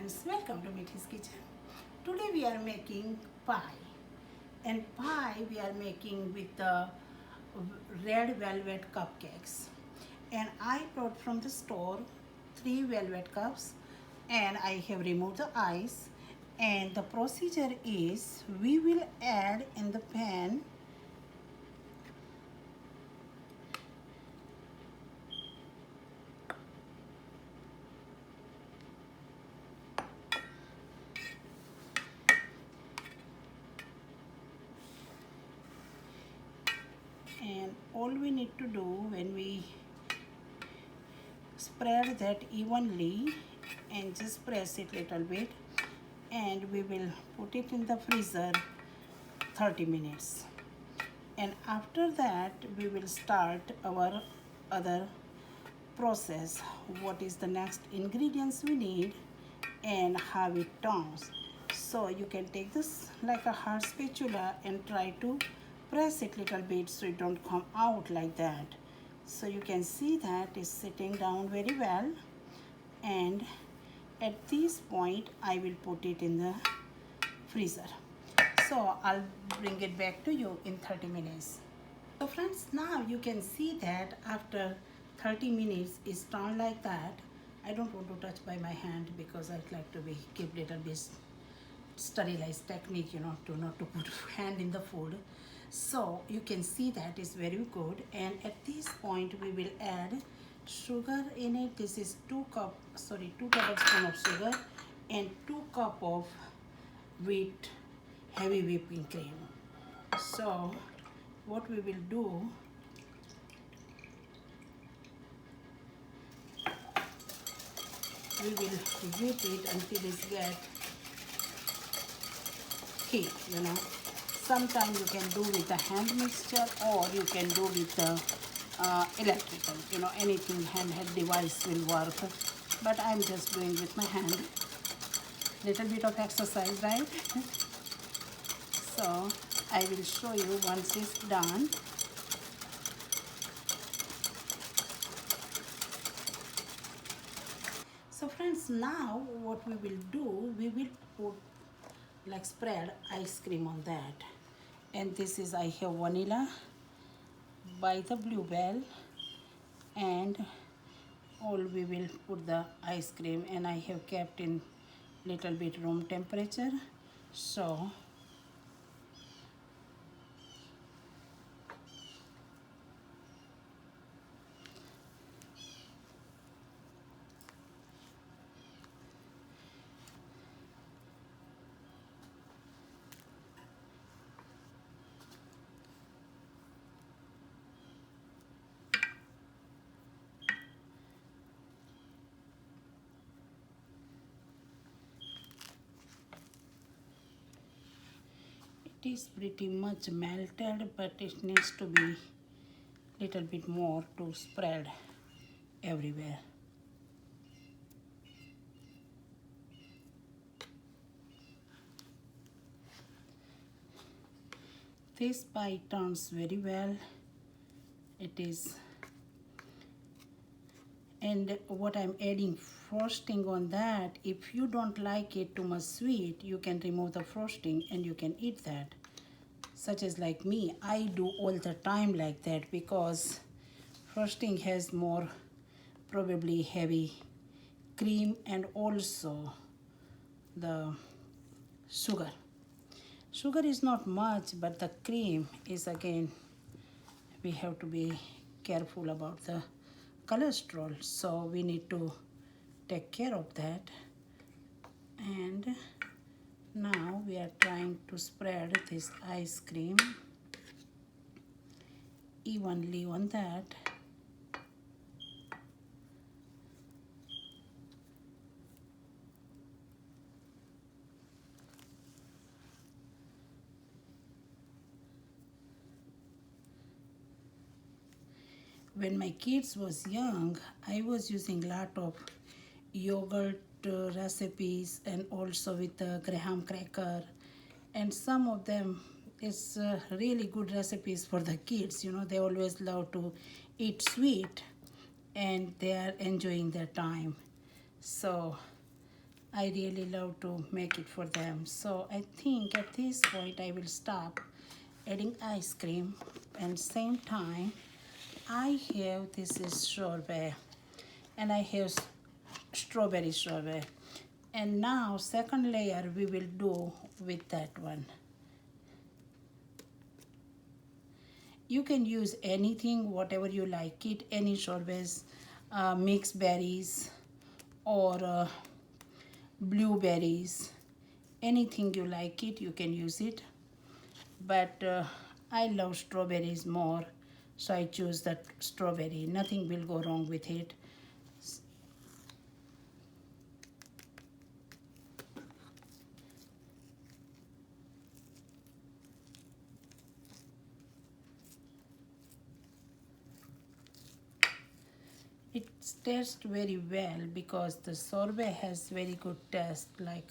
friends, welcome to Mithi's kitchen. Today we are making pie, and pie we are making with the red velvet cupcakes. And I brought from the store 3 velvet cups, and I have removed the ice. And the procedure is we will add in the pan and all we need to do when we spread that evenly and just press it little bit, and we will put it in the freezer 30 minutes, and after that we will start our other process, what is the next ingredients we need and how it turns. So you can take this like a hard spatula and try to press it little bit so it don't come out like that. So you can see that it's sitting down very well, and at this point I will put it in the freezer. So I'll bring it back to you in 30 minutes. So friends, now you can see that after 30 minutes it's turned like that. I don't want to touch by my hand because I'd like to be keep little bit sterilized technique, to not to put hand in the food. So you can see that is very good, and at this point we will add sugar in it. This is 2 tablespoons of sugar and 2 cup of wheat heavy whipping cream. So what we will do, we will whip it until it get heat. Sometimes you can do with the hand mixture, or you can do with the electrical, anything handheld device will work, but I'm just doing with my hand. Little bit of exercise, right? So I will show you once it's done. So friends, now what we will do, we will put spread ice cream on that. And this is, I have vanilla by the Bluebell, and all we will put the ice cream, and I have kept in little bit room temperature. So it is pretty much melted, but it needs to be little bit more to spread everywhere. This pie turns very well. It is, and what I'm adding frosting on that, if you don't like it too much sweet, you can remove the frosting and you can eat that. Such as like me, I do all the time like that, because frosting has more probably heavy cream and also the sugar. Sugar is not much, but the cream is, again, we have to be careful about the cholesterol, so we need to take care of that. And now we are trying to spread this ice cream evenly on that. When my kids was young, I was using a lot of yogurt recipes, and also with the graham cracker, and some of them is really good recipes for the kids. They always love to eat sweet, and they are enjoying their time. So I really love to make it for them. So I think at this point I will stop adding ice cream, and same time I have this is sorbet and I have strawberry sorbet. And now second layer we will do with that one. You can use anything, whatever you like it, any sorbets, mixed berries or blueberries, anything you like it, you can use it. But I love strawberries more, so I choose that strawberry. Nothing will go wrong with it. It tastes very well because the sorbet has very good taste, like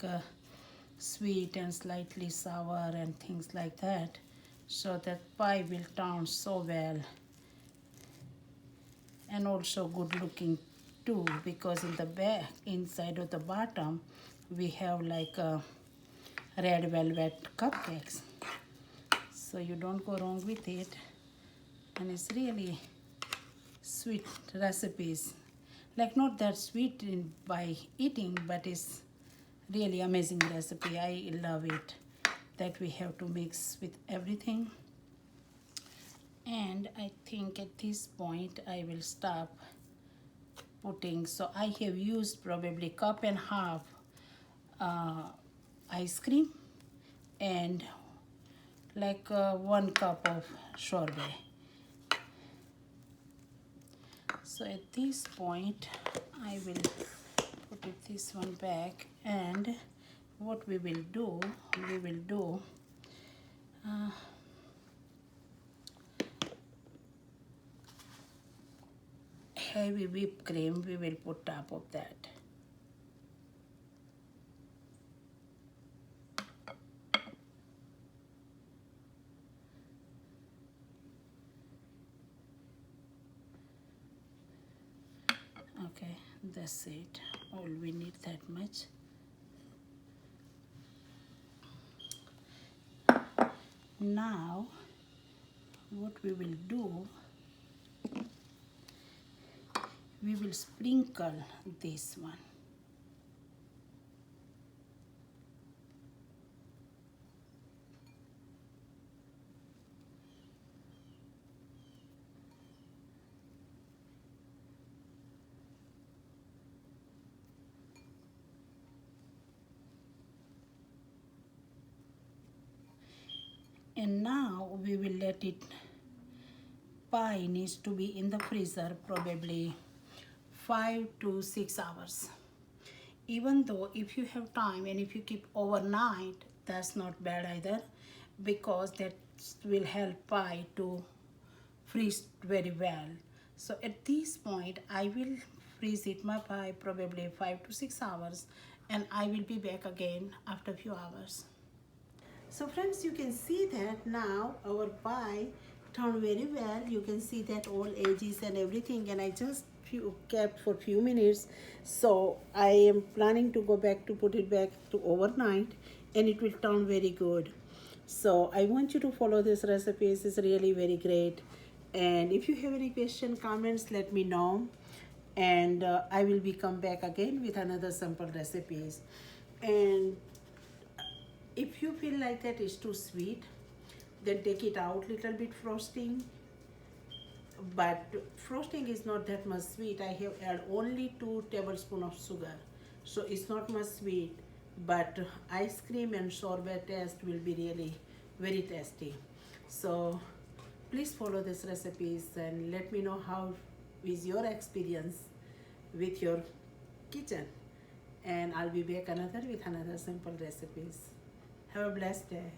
sweet and slightly sour and things like that. So that pie will turn so well, and also good looking too, because in the back, inside of the bottom, we have like red velvet cupcakes. So you don't go wrong with it, and it's really sweet recipes, like not that sweet by eating, but it's really amazing recipe. I love it that we have to mix with everything. And I think at this point I will stop putting. So I have used probably cup and half uh, ice cream and like 1 cup of sorbet. So at this point I will put this one back, and what we will do uh, heavy whipped cream we will put top of that. Okay, that's it. All we need that much. Now what we will do, we will sprinkle this one. And now we will let it, pie needs to be in the freezer probably 5 to 6 hours. Even though if you have time and if you keep overnight, that's not bad either, because that will help pie to freeze very well. So at this point I will freeze it my pie probably 5 to 6 hours, and I will be back again after a few hours. So friends, you can see that now our pie turned very well. You can see that all edges and everything, and I just kept for few minutes. So I am planning to go back to put it back to overnight, and it will turn very good. So I want you to follow this recipe. It's really very great. And if you have any question, comments, let me know. And I will be come back again with another simple recipes. And if you feel like that is too sweet, then take it out little bit frosting. But frosting is not that much sweet. I have add only 2 tablespoons of sugar, so it's not much sweet. But ice cream and sorbet taste will be really very tasty. So please follow these recipes and let me know how is your experience with your kitchen. And I'll be back another with another simple recipes. Have a blessed day.